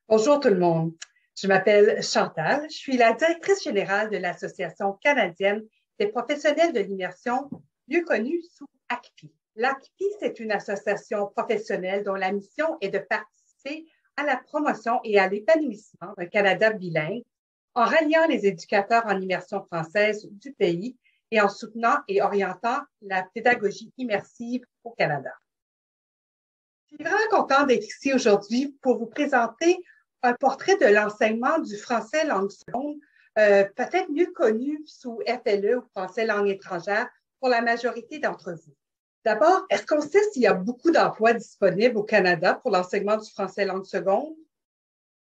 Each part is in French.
Bonjour tout le monde. Je m'appelle Chantal. Je suis la directrice générale de l'Association canadienne des professionnels de l'immersion, mieux connue sous ACPI. L'ACPI, c'est une association professionnelle dont la mission est de participer à la promotion et à l'épanouissement d'un Canada bilingue en ralliant les éducateurs en immersion française du pays et en soutenant et orientant la pédagogie immersive au Canada. Je suis vraiment contente d'être ici aujourd'hui pour vous présenter un portrait de l'enseignement du français langue seconde, peut-être mieux connu sous FLE ou français langue étrangère pour la majorité d'entre vous. D'abord, est-ce qu'on sait s'il y a beaucoup d'emplois disponibles au Canada pour l'enseignement du français langue seconde?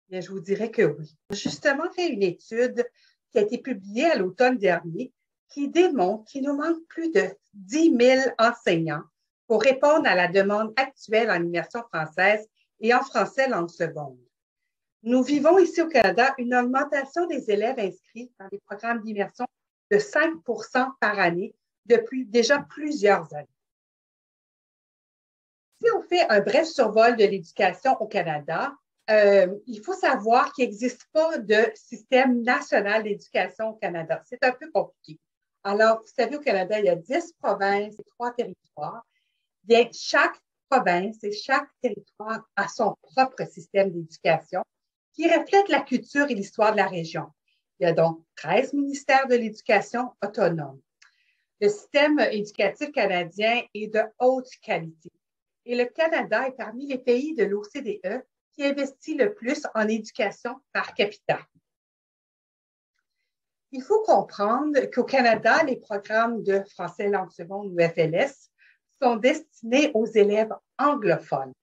Bien, je vous dirais que oui. J'ai justement fait une étude qui a été publiée à l'automne dernier qui démontre qu'il nous manque plus de 10 000 enseignants pour répondre à la demande actuelle en immersion française et en français langue seconde. Nous vivons ici au Canada une augmentation des élèves inscrits dans les programmes d'immersion de 5 par année depuis déjà plusieurs années. Si on fait un bref survol de l'éducation au Canada, il faut savoir qu'il n'existe pas de système national d'éducation au Canada. C'est un peu compliqué. Alors, vous savez, au Canada, il y a 10 provinces et 3 territoires. Bien, chaque province et chaque territoire a son propre système d'éducation qui reflète la culture et l'histoire de la région. Il y a donc 13 ministères de l'éducation autonomes. Le système éducatif canadien est de haute qualité et le Canada est parmi les pays de l'OCDE qui investit le plus en éducation par capita. Il faut comprendre qu'au Canada, les programmes de français langue seconde ou FLS sont destinés aux élèves anglophones.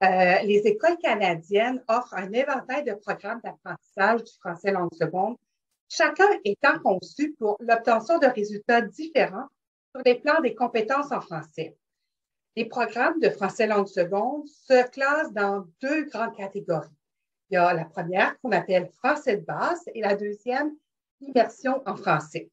Les écoles canadiennes offrent un éventail de programmes d'apprentissage du français langue seconde, chacun étant conçu pour l'obtention de résultats différents sur les plans des compétences en français. Les programmes de français langue seconde se classent dans deux grandes catégories. Il y a la première qu'on appelle français de base et la deuxième, immersion en français.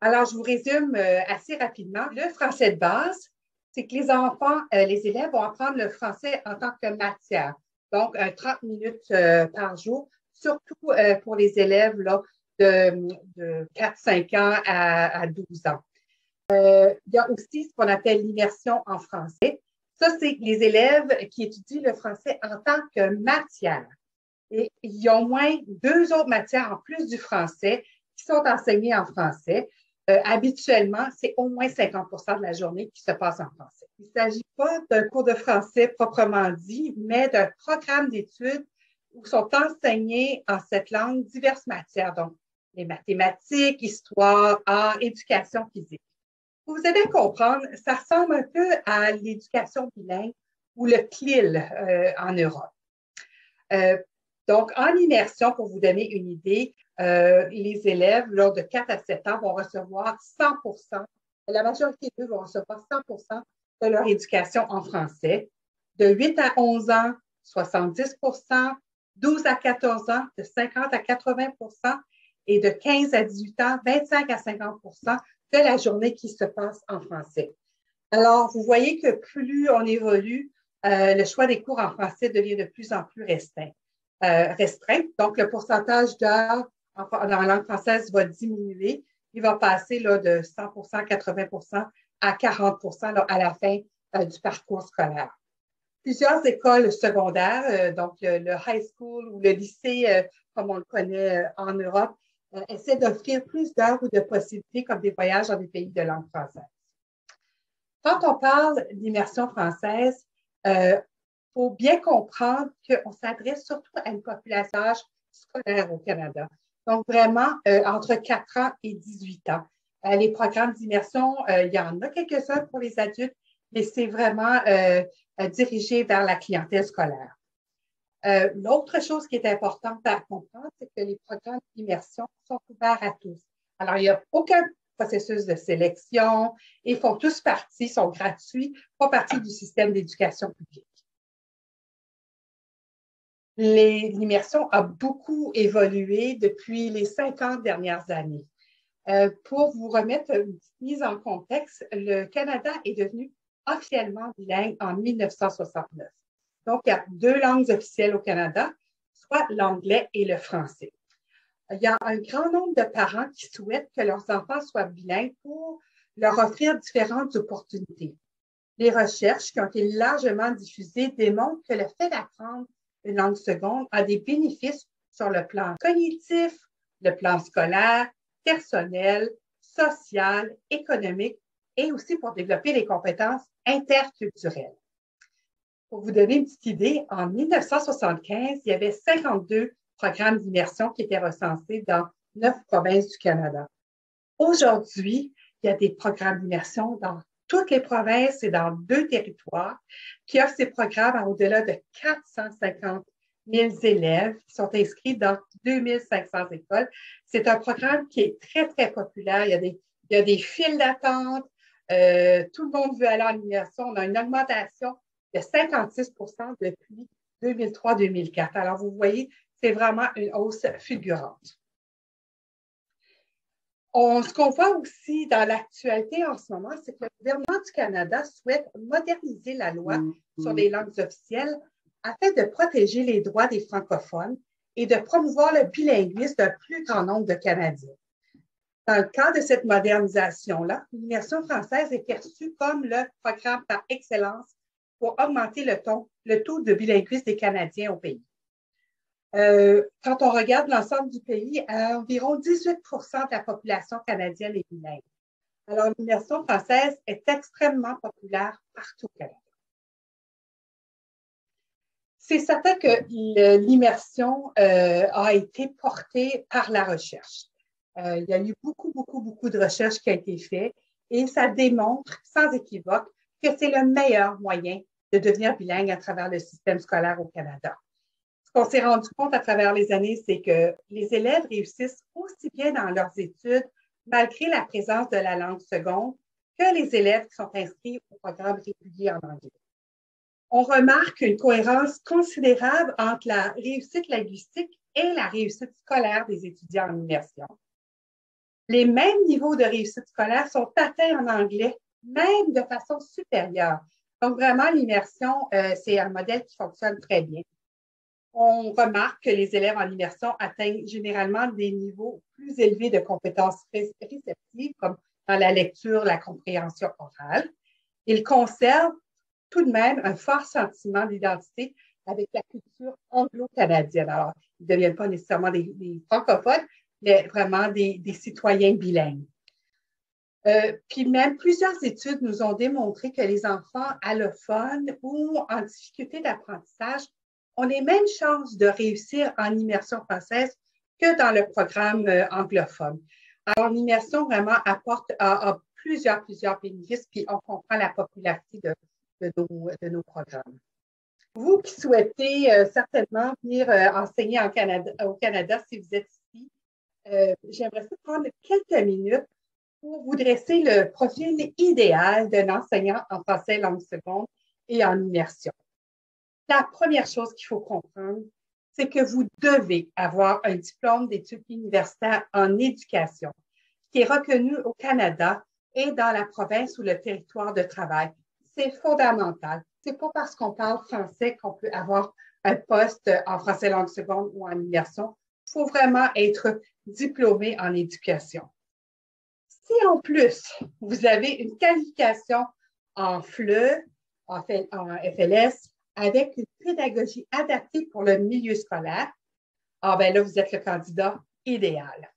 Alors, je vous résume assez rapidement. Le français de base, c'est que les enfants, les élèves vont apprendre le français en tant que matière. Donc, 30 minutes par jour, surtout pour les élèves là, de 4-5 ans à 12 ans. Il y a aussi ce qu'on appelle l'immersion en français. Ça, c'est les élèves qui étudient le français en tant que matière. Et il y a au moins 2 autres matières en plus du français qui sont enseignées en français. Habituellement, c'est au moins 50 de la journée qui se passe en français. Il ne s'agit pas d'un cours de français proprement dit, mais d'un programme d'études où sont enseignées en cette langue diverses matières, donc les mathématiques, histoire, art, éducation physique. Vous allez comprendre, ça ressemble un peu à l'éducation bilingue ou le CLIL en Europe. Donc, en immersion, pour vous donner une idée, les élèves, lors de 4 à 7 ans, vont recevoir 100 la majorité d'eux vont recevoir 100 de leur éducation en français. De 8 à 11 ans, 70 12 à 14 ans, de 50 à 80 et de 15 à 18 ans, 25 à 50 de la journée qui se passe en français. Alors, vous voyez que plus on évolue, le choix des cours en français devient de plus en plus restreint. Donc, le pourcentage d'heures dans la langue française va diminuer. Il va passer là, de 100 80 à 40 là, à la fin du parcours scolaire. Plusieurs écoles secondaires, donc le high school ou le lycée, comme on le connaît en Europe, essaient d'offrir plus d'heures ou de possibilités comme des voyages dans des pays de langue française. Quand on parle d'immersion française, faut bien comprendre qu'on s'adresse surtout à une population scolaire au Canada. Donc, vraiment, entre 4 ans et 18 ans. Les programmes d'immersion, il y en a quelques-uns pour les adultes, mais c'est vraiment dirigé vers la clientèle scolaire. L'autre chose qui est importante à comprendre, c'est que les programmes d'immersion sont ouverts à tous. Alors, il n'y a aucun processus de sélection, ils font tous partie, sont gratuits, font partie du système d'éducation publique. L'immersion a beaucoup évolué depuis les 50 dernières années. Pour vous remettre une petite mise en contexte, le Canada est devenu officiellement bilingue en 1969. Donc, il y a 2 langues officielles au Canada. soit l'anglais et le français. Il y a un grand nombre de parents qui souhaitent que leurs enfants soient bilingues pour leur offrir différentes opportunités. Les recherches qui ont été largement diffusées démontrent que le fait d'apprendre une langue seconde a des bénéfices sur le plan cognitif, le plan scolaire, personnel, social, économique et aussi pour développer les compétences interculturelles. Pour vous donner une petite idée, en 1975, il y avait 52 programmes d'immersion qui étaient recensés dans 9 provinces du Canada. Aujourd'hui, il y a des programmes d'immersion dans toutes les provinces et dans 2 territoires qui offrent ces programmes à au-delà de 450 000 élèves qui sont inscrits dans 2500 écoles. C'est un programme qui est très, très populaire. Il y a des files d'attente. Tout le monde veut aller en immersion. On a une augmentation de 56 depuis 2003-2004. Alors, vous voyez, c'est vraiment une hausse fulgurante. Ce qu'on voit aussi dans l'actualité en ce moment, c'est que le gouvernement du Canada souhaite moderniser la loi sur les langues officielles afin de protéger les droits des francophones et de promouvoir le bilinguisme d'un plus grand nombre de Canadiens. Dans le cadre de cette modernisation-là, l'immersion française est perçue comme le programme par excellence pour augmenter le taux de bilinguisme des Canadiens au pays. Quand on regarde l'ensemble du pays, environ 18 de la population canadienne est bilingue. Alors, l'immersion française est extrêmement populaire partout au Canada. C'est certain que l'immersion a été portée par la recherche. Il y a eu beaucoup de recherches qui ont été faites et ça démontre sans équivoque que c'est le meilleur moyen de devenir bilingue à travers le système scolaire au Canada. Ce qu'on s'est rendu compte à travers les années, c'est que les élèves réussissent aussi bien dans leurs études, malgré la présence de la langue seconde, que les élèves qui sont inscrits au programme régulier en anglais. On remarque une cohérence considérable entre la réussite linguistique et la réussite scolaire des étudiants en immersion. Les mêmes niveaux de réussite scolaire sont atteints en anglais, même de façon supérieure. Donc, vraiment, l'immersion, c'est un modèle qui fonctionne très bien. On remarque que les élèves en immersion atteignent généralement des niveaux plus élevés de compétences réceptives, comme dans la lecture, la compréhension orale. Ils conservent tout de même un fort sentiment d'identité avec la culture anglo-canadienne. Alors, ils ne deviennent pas nécessairement des francophones, mais vraiment des citoyens bilingues. Puis même, plusieurs études nous ont démontré que les enfants allophones ou en difficulté d'apprentissage ont les mêmes chances de réussir en immersion française que dans le programme anglophone. Alors, l'immersion vraiment apporte plusieurs bénéfices, puis on comprend la popularité de nos programmes. Vous qui souhaitez certainement venir enseigner au Canada, si vous êtes ici, j'aimerais prendre quelques minutes pour vous dresser le profil idéal d'un enseignant en français langue seconde et en immersion. La première chose qu'il faut comprendre, c'est que vous devez avoir un diplôme d'études universitaires en éducation qui est reconnu au Canada et dans la province ou le territoire de travail. C'est fondamental. C'est pas parce qu'on parle français qu'on peut avoir un poste en français langue seconde ou en immersion. Il faut vraiment être diplômé en éducation. Si en plus, vous avez une qualification en FLE, en FLS, avec une pédagogie adaptée pour le milieu scolaire, là, vous êtes le candidat idéal.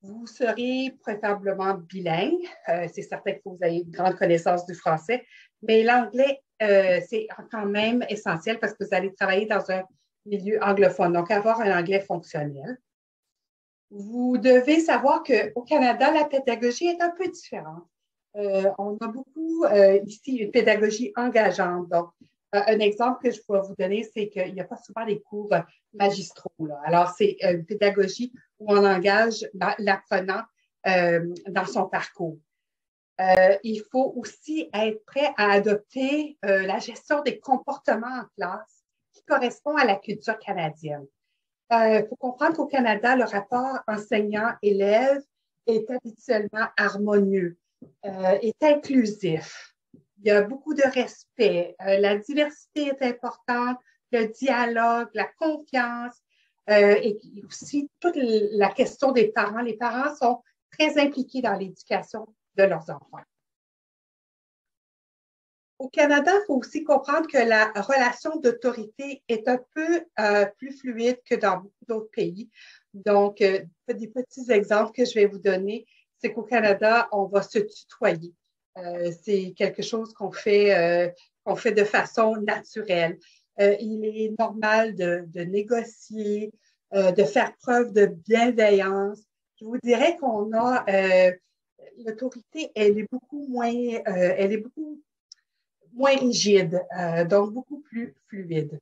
Vous serez préférablement bilingue. C'est certain que vous avez une grande connaissance du français, mais l'anglais, c'est quand même essentiel parce que vous allez travailler dans un milieu anglophone, donc avoir un anglais fonctionnel. Vous devez savoir qu'au Canada, la pédagogie est un peu différente. On a beaucoup ici une pédagogie engageante. Donc, un exemple que je pourrais vous donner, c'est qu'il n'y a pas souvent des cours magistraux. Là. Alors, c'est une pédagogie où on engage l'apprenant dans son parcours. Il faut aussi être prêt à adopter la gestion des comportements en classe qui correspond à la culture canadienne. Il faut comprendre qu'au Canada, le rapport enseignant-élève est habituellement harmonieux, est inclusif. Il y a beaucoup de respect. La diversité est importante. le dialogue, la confiance et aussi toute la question des parents. Les parents sont très impliqués dans l'éducation de leurs enfants. Au Canada, il faut aussi comprendre que la relation d'autorité est un peu plus fluide que dans beaucoup d'autres pays. Donc, des petits exemples que je vais vous donner, c'est qu'au Canada, on va se tutoyer. C'est quelque chose qu'on fait de façon naturelle. Il est normal de négocier, de faire preuve de bienveillance. Je vous dirais qu'on a l'autorité, elle est beaucoup moins rigide, donc beaucoup plus fluide.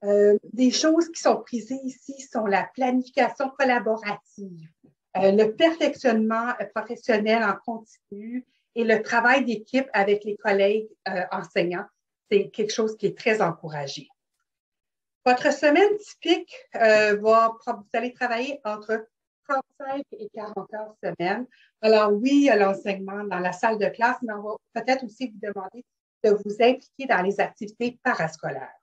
Des choses qui sont prisées ici sont la planification collaborative, le perfectionnement professionnel en continu et le travail d'équipe avec les collègues enseignants. C'est quelque chose qui est très encouragé. Votre semaine typique vous allez travailler entre 35 et 40 heures semaine. Alors oui, il y a l'enseignement dans la salle de classe, mais on va peut-être aussi vous demander de vous impliquer dans les activités parascolaires.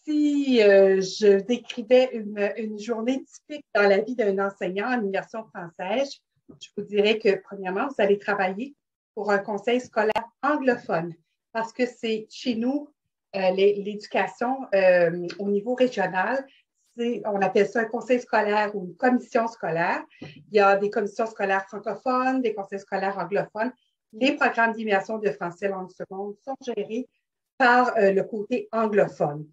Si je décrivais une journée typique dans la vie d'un enseignant en immersion française, je vous dirais que, premièrement, vous allez travailler pour un conseil scolaire anglophone parce que c'est chez nous, l'éducation au niveau régional, on appelle ça un conseil scolaire ou une commission scolaire. Il y a des commissions scolaires francophones, des conseils scolaires anglophones. Les programmes d'immersion de français langue seconde sont gérés par le côté anglophone.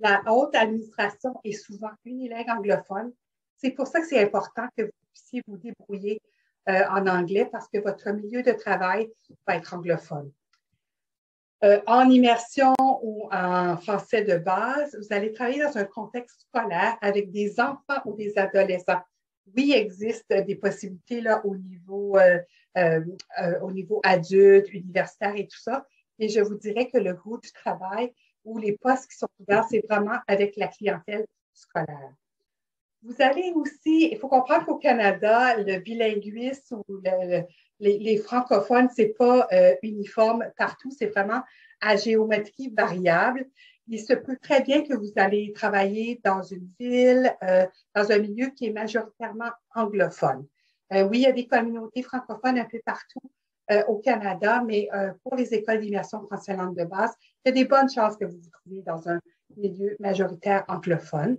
La haute administration est souvent unilingue anglophone. C'est pour ça que c'est important que vous puissiez vous débrouiller en anglais parce que votre milieu de travail va être anglophone. En immersion ou en français de base, vous allez travailler dans un contexte scolaire avec des enfants ou des adolescents. Oui, il existe des possibilités là, au niveau adulte, universitaire et tout ça, mais je vous dirais que le gros du travail ou les postes qui sont ouverts, c'est vraiment avec la clientèle scolaire. Vous allez aussi, il faut comprendre qu'au Canada, le bilinguisme ou les francophones, ce n'est pas uniforme partout, c'est vraiment à géométrie variable. Il se peut très bien que vous allez travailler dans une ville, dans un milieu qui est majoritairement anglophone. Oui, il y a des communautés francophones un peu partout au Canada, mais pour les écoles d'immersion français langue de base, il y a des bonnes chances que vous vous trouviez dans un milieu majoritaire anglophone.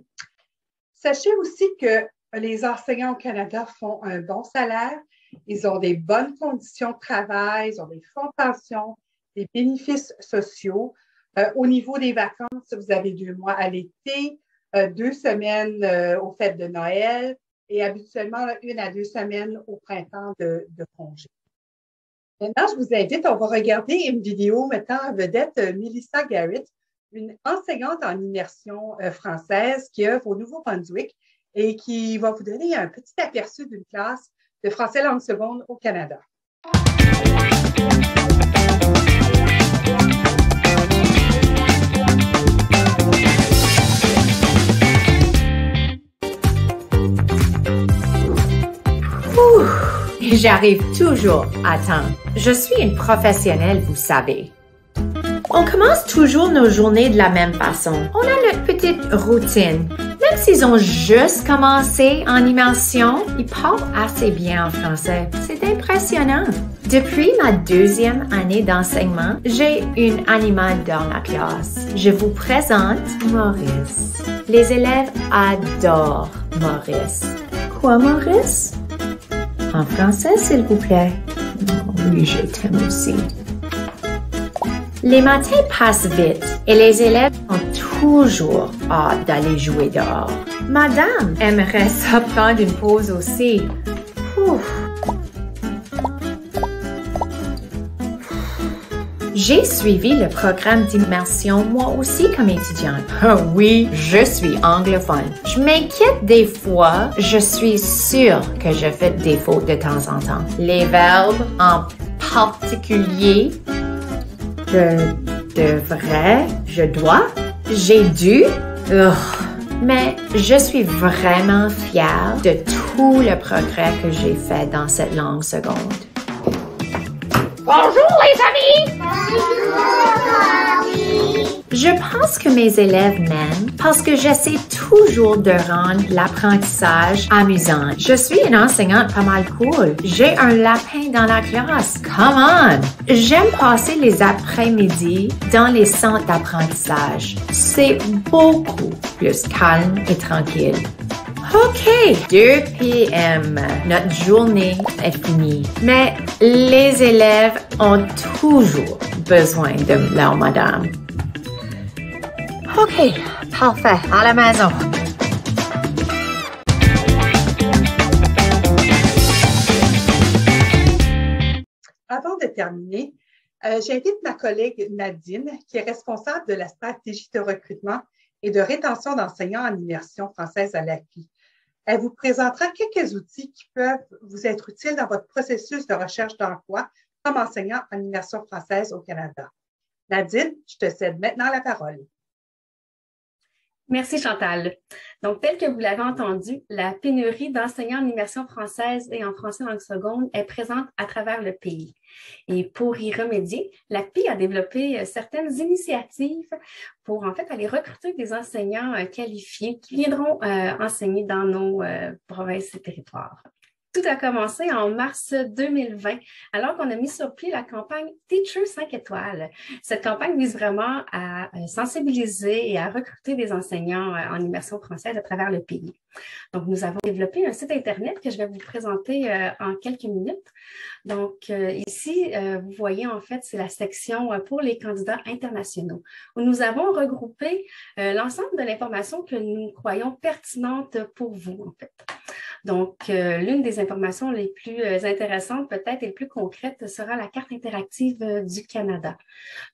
Sachez aussi que les enseignants au Canada font un bon salaire, ils ont des bonnes conditions de travail, ils ont des fonds de pension, des bénéfices sociaux. Au niveau des vacances, vous avez 2 mois à l'été, 2 semaines aux fêtes de Noël et habituellement 1 à 2 semaines au printemps de congé. Maintenant, je vous invite, on va regarder une vidéo mettant en vedette Melissa Garrett, une enseignante en immersion française qui œuvre au Nouveau-Brunswick et qui va vous donner un petit aperçu d'une classe de français langue seconde au Canada. J'arrive toujours à temps. Je suis une professionnelle, vous savez. On commence toujours nos journées de la même façon. On a notre petite routine. Même s'ils ont juste commencé en immersion, ils parlent assez bien en français. C'est impressionnant. Depuis ma 2e année d'enseignement, j'ai une animale dans la classe. Je vous présente Maurice. Les élèves adorent Maurice. Quoi, Maurice? En français, s'il vous plaît. Oui, je t'aime aussi. Les matins passent vite et les élèves ont toujours hâte d'aller jouer dehors. Madame aimerait ça prendre une pause aussi. Ouf. J'ai suivi le programme d'immersion moi aussi comme étudiante. Oui, je suis anglophone. Je m'inquiète des fois. Je suis sûre que je fais des fautes de temps en temps. Les verbes en particulier. Je devrais, je dois, j'ai dû. Mais je suis vraiment fière de tout le progrès que j'ai fait dans cette langue seconde. Bonjour les amis! Bonjour, Je pense que mes élèves m'aiment parce que j'essaie toujours de rendre l'apprentissage amusant. Je suis une enseignante pas mal cool. J'ai un lapin dans la classe. Come on! J'aime passer les après-midi dans les centres d'apprentissage. C'est beaucoup plus calme et tranquille. OK, 2 p.m. Notre journée est finie. Mais les élèves ont toujours besoin de leur madame. OK, parfait, à la maison. Avant de terminer, j'invite ma collègue Nadine, qui est responsable de la stratégie de recrutement et de rétention d'enseignants en immersion française à l'API. Elle vous présentera quelques outils qui peuvent vous être utiles dans votre processus de recherche d'emploi comme enseignant en immersion française au Canada. Nadine, je te cède maintenant la parole. Merci Chantal. Donc, tel que vous l'avez entendu, la pénurie d'enseignants en immersion française et en français langue seconde est présente à travers le pays. Et pour y remédier, l'ACPI a développé certaines initiatives pour en fait aller recruter des enseignants qualifiés qui viendront enseigner dans nos provinces et territoires. Tout a commencé en mars 2020, alors qu'on a mis sur pied la campagne Teacher 5 étoiles. Cette campagne vise vraiment à sensibiliser et à recruter des enseignants en immersion française à travers le pays. Donc, nous avons développé un site Internet que je vais vous présenter en quelques minutes. Donc, ici, vous voyez, en fait, c'est la section pour les candidats internationaux, où nous avons regroupé l'ensemble de l'information que nous croyons pertinente pour vous, en fait. Donc, l'une des informations les plus intéressantes, peut-être, et les plus concrètes sera la carte interactive du Canada.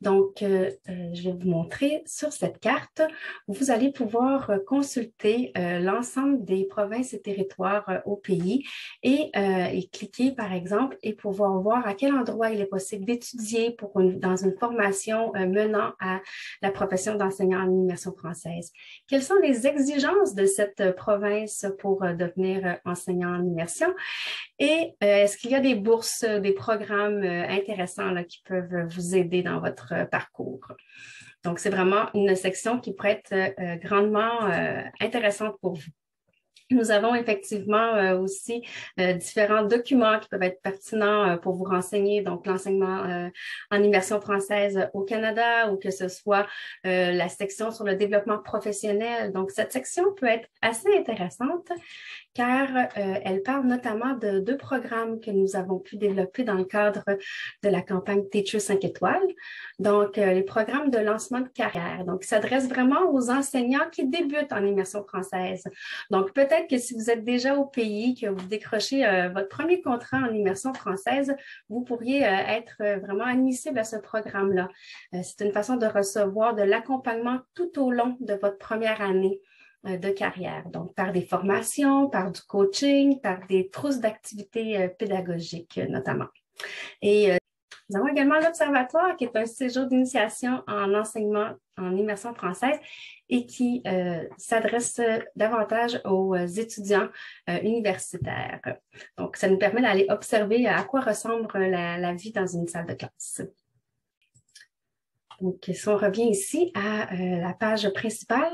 Donc, je vais vous montrer sur cette carte où vous allez pouvoir consulter l'ensemble des provinces et territoires au pays et cliquer, par exemple, et pouvoir voir à quel endroit il est possible d'étudier dans une formation menant à la profession d'enseignant en immersion française. Quelles sont les exigences de cette province pour devenir enseignant en immersion? Et est-ce qu'il y a des bourses, des programmes intéressants là, qui peuvent vous aider dans votre parcours? Donc, c'est vraiment une section qui pourrait être grandement intéressante pour vous. Nous avons effectivement aussi différents documents qui peuvent être pertinents pour vous renseigner, donc l'enseignement en immersion française au Canada ou que ce soit la section sur le développement professionnel. Donc, cette section peut être assez intéressante car elle parle notamment de 2 programmes que nous avons pu développer dans le cadre de la campagne Teacher 5 étoiles. Donc, les programmes de lancement de carrière. Donc, ils s'adressent vraiment aux enseignants qui débutent en immersion française. Donc, peut-être que si vous êtes déjà au pays, que vous décrochez votre premier contrat en immersion française, vous pourriez être vraiment admissible à ce programme-là. C'est une façon de recevoir de l'accompagnement tout au long de votre première année de carrière, donc par des formations, par du coaching, par des trousses d'activités pédagogiques notamment. Et nous avons également l'Observatoire qui est un séjour d'initiation en enseignement en immersion française et qui s'adresse davantage aux étudiants universitaires. Donc, ça nous permet d'aller observer à quoi ressemble la vie dans une salle de classe. Donc, si on revient ici à la page principale,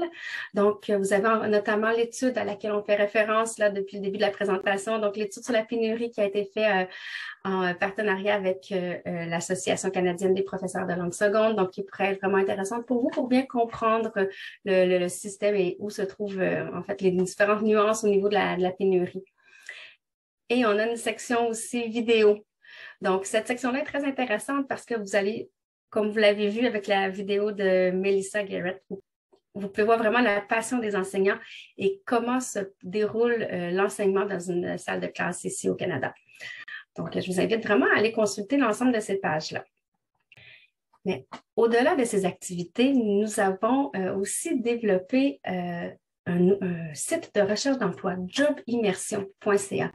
donc vous avez notamment l'étude à laquelle on fait référence là depuis le début de la présentation, donc l'étude sur la pénurie qui a été faite en partenariat avec l'Association canadienne des professeurs de langue seconde, donc qui pourrait être vraiment intéressante pour vous pour bien comprendre le système et où se trouvent en fait les différentes nuances au niveau de la pénurie. Et on a une section aussi vidéo. Donc, cette section-là est très intéressante parce que vous allez, comme vous l'avez vu avec la vidéo de Melissa Garrett, vous pouvez voir vraiment la passion des enseignants et comment se déroule l'enseignement dans une salle de classe ici au Canada. Donc, je vous invite vraiment à aller consulter l'ensemble de ces pages-là. Mais au-delà de ces activités, nous avons aussi développé un site de recherche d'emploi, jobimmersion.ca.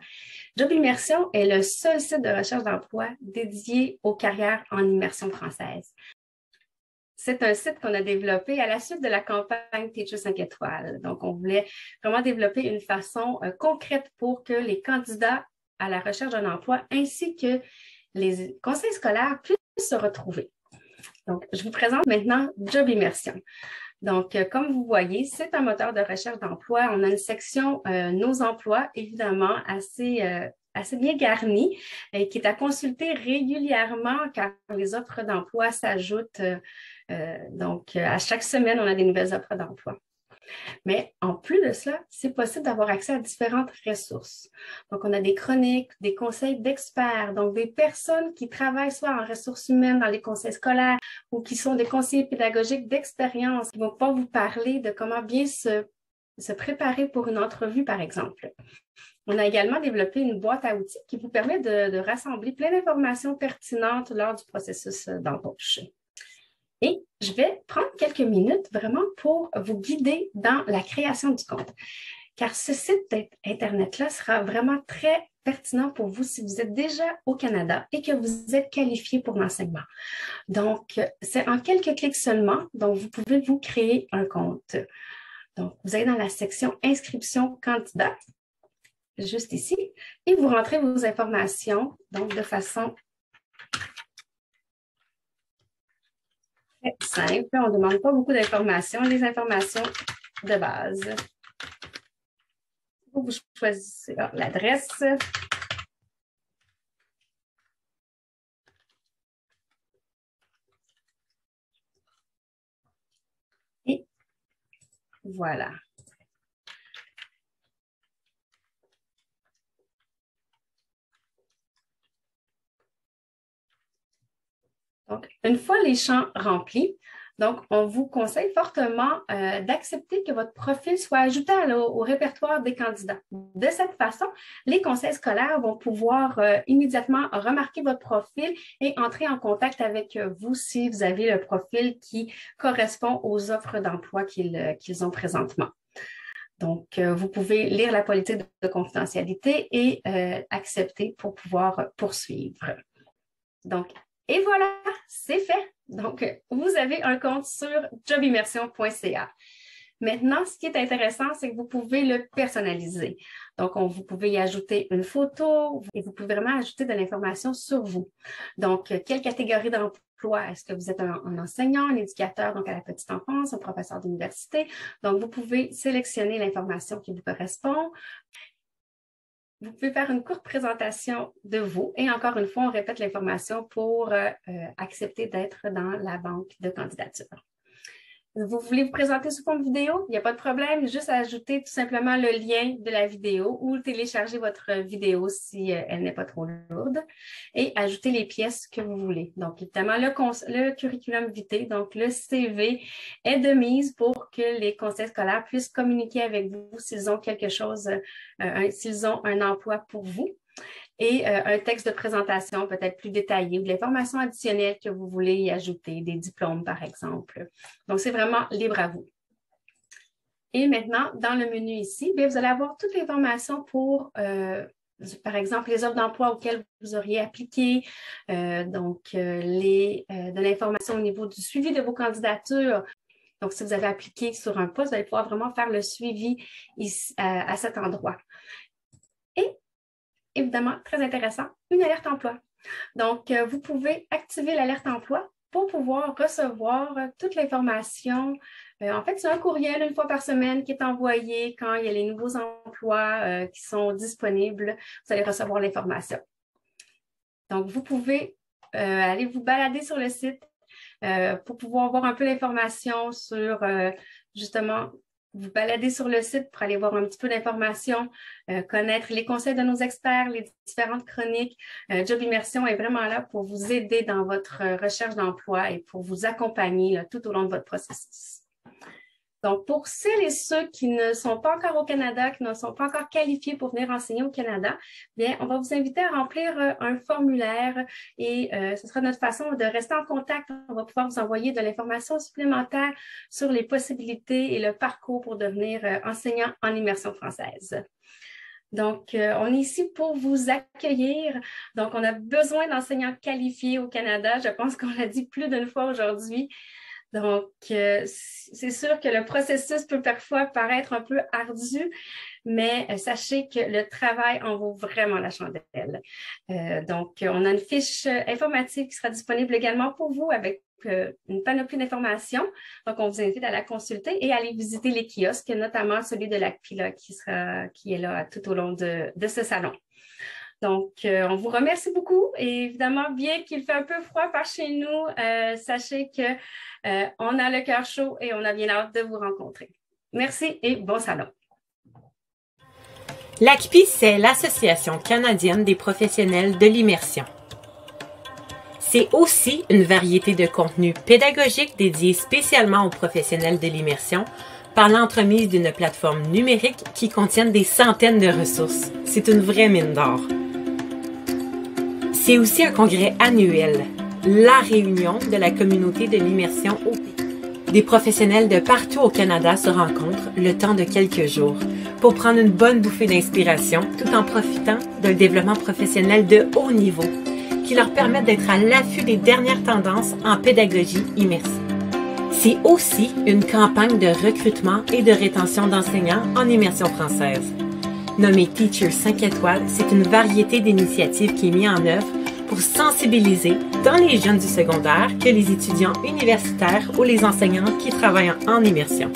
Jobimmersion est le seul site de recherche d'emploi dédié aux carrières en immersion française. C'est un site qu'on a développé à la suite de la campagne Teacher 5 étoiles. Donc, on voulait vraiment développer une façon concrète pour que les candidats à la recherche d'un emploi ainsi que les conseils scolaires puissent se retrouver. Donc, je vous présente maintenant Job Immersion. Donc, comme vous voyez, c'est un moteur de recherche d'emploi. On a une section Nos emplois, évidemment, assez bien garnie et qui est à consulter régulièrement car les offres d'emploi s'ajoutent. Donc, à chaque semaine, on a des nouvelles offres d'emploi. Mais en plus de cela, c'est possible d'avoir accès à différentes ressources. Donc, on a des chroniques, des conseils d'experts, donc des personnes qui travaillent soit en ressources humaines dans les conseils scolaires ou qui sont des conseillers pédagogiques d'expérience qui vont pouvoir vous parler de comment bien se préparer pour une entrevue, par exemple. On a également développé une boîte à outils qui vous permet de rassembler plein d'informations pertinentes lors du processus d'embauche. Et je vais prendre quelques minutes vraiment pour vous guider dans la création du compte. Car ce site Internet-là sera vraiment très pertinent pour vous si vous êtes déjà au Canada et que vous êtes qualifié pour l'enseignement. Donc, c'est en quelques clics seulement, donc vous pouvez vous créer un compte. Donc, vous allez dans la section Inscription candidat, juste ici, et vous rentrez vos informations, donc de façon simple. On ne demande pas beaucoup d'informations, les informations de base. Vous choisissez l'adresse. Et voilà. Donc, une fois les champs remplis, donc, on vous conseille fortement d'accepter que votre profil soit ajouté au répertoire des candidats. De cette façon, les conseils scolaires vont pouvoir immédiatement remarquer votre profil et entrer en contact avec vous si vous avez le profil qui correspond aux offres d'emploi qu'ils ont présentement. Donc, vous pouvez lire la politique de confidentialité et accepter pour pouvoir poursuivre. Donc, et voilà, c'est fait. Donc, vous avez un compte sur jobimmersion.ca. Maintenant, ce qui est intéressant, c'est que vous pouvez le personnaliser. Donc, vous pouvez y ajouter une photo et vous pouvez vraiment ajouter de l'information sur vous. Donc, quelle catégorie d'emploi? Est-ce que vous êtes un enseignant, un éducateur, donc à la petite enfance, un professeur d'université? Donc, vous pouvez sélectionner l'information qui vous correspond. Vous pouvez faire une courte présentation de vous et encore une fois, on répète l'information pour accepter d'être dans la banque de candidature. Vous voulez vous présenter sous forme vidéo? Il n'y a pas de problème, juste à ajouter tout simplement le lien de la vidéo ou télécharger votre vidéo si elle n'est pas trop lourde et ajouter les pièces que vous voulez. Donc, évidemment, le curriculum vitae, donc le CV, est de mise pour que les conseils scolaires puissent communiquer avec vous s'ils ont quelque chose, s'ils ont un emploi pour vous. Et un texte de présentation peut-être plus détaillé ou de l'information additionnelle que vous voulez y ajouter, des diplômes par exemple. Donc, c'est vraiment libre à vous. Et maintenant, dans le menu ici, bien, vous allez avoir toute l'information pour, par exemple, les offres d'emploi auxquelles vous auriez appliqué, de l'information au niveau du suivi de vos candidatures. Donc, si vous avez appliqué sur un poste, vous allez pouvoir vraiment faire le suivi ici, à cet endroit. Et évidemment, très intéressant, une alerte emploi. Donc, vous pouvez activer l'alerte emploi pour pouvoir recevoir toute l'information. En fait, c'est un courriel une fois par semaine qui est envoyé quand il y a les nouveaux emplois qui sont disponibles. Vous allez recevoir l'information. Donc, vous pouvez aller vous balader sur le site pour pouvoir voir un peu l'information sur justement vous balader sur le site pour aller voir un petit peu d'informations, connaître les conseils de nos experts, les différentes chroniques. Job Immersion est vraiment là pour vous aider dans votre recherche d'emploi et pour vous accompagner là, tout au long de votre processus. Donc, pour celles et ceux qui ne sont pas encore au Canada, qui ne sont pas encore qualifiés pour venir enseigner au Canada, bien, on va vous inviter à remplir un formulaire et ce sera notre façon de rester en contact. On va pouvoir vous envoyer de l'information supplémentaire sur les possibilités et le parcours pour devenir enseignant en immersion française. Donc, on est ici pour vous accueillir. Donc, on a besoin d'enseignants qualifiés au Canada. Je pense qu'on l'a dit plus d'une fois aujourd'hui. Donc, c'est sûr que le processus peut parfois paraître un peu ardu, mais sachez que le travail en vaut vraiment la chandelle. Donc, on a une fiche informative qui sera disponible également pour vous avec une panoplie d'informations. Donc, on vous invite à la consulter et à aller visiter les kiosques, notamment celui de l'ACPI qui est là tout au long de ce salon. Donc, on vous remercie beaucoup et évidemment, bien qu'il fait un peu froid par chez nous, sachez que on a le cœur chaud et on a bien hâte de vous rencontrer. Merci et bon salon. L'ACPI, c'est l'Association canadienne des professionnels de l'immersion. C'est aussi une variété de contenus pédagogiques dédiés spécialement aux professionnels de l'immersion par l'entremise d'une plateforme numérique qui contient des centaines de ressources. C'est une vraie mine d'or. C'est aussi un congrès annuel, la réunion de la communauté de l'immersion au pays. Des professionnels de partout au Canada se rencontrent le temps de quelques jours pour prendre une bonne bouffée d'inspiration tout en profitant d'un développement professionnel de haut niveau qui leur permet d'être à l'affût des dernières tendances en pédagogie immersive. C'est aussi une campagne de recrutement et de rétention d'enseignants en immersion française. Nommée Teacher 5 étoiles, c'est une variété d'initiatives qui est mise en œuvre pour sensibiliser tant les jeunes du secondaire que les étudiants universitaires ou les enseignants qui travaillent en immersion.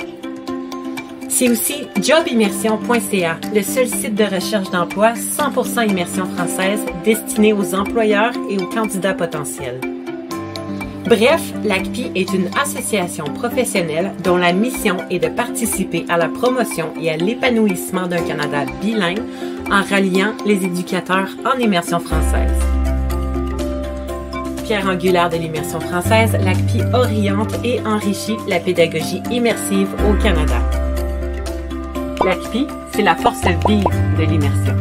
C'est aussi jobimmersion.ca, le seul site de recherche d'emploi 100% immersion française destiné aux employeurs et aux candidats potentiels. Bref, l'ACPI est une association professionnelle dont la mission est de participer à la promotion et à l'épanouissement d'un Canada bilingue en ralliant les éducateurs en immersion française. Pierre angulaire de l'immersion française, l'ACPI oriente et enrichit la pédagogie immersive au Canada. L'ACPI, c'est la force vive de l'immersion.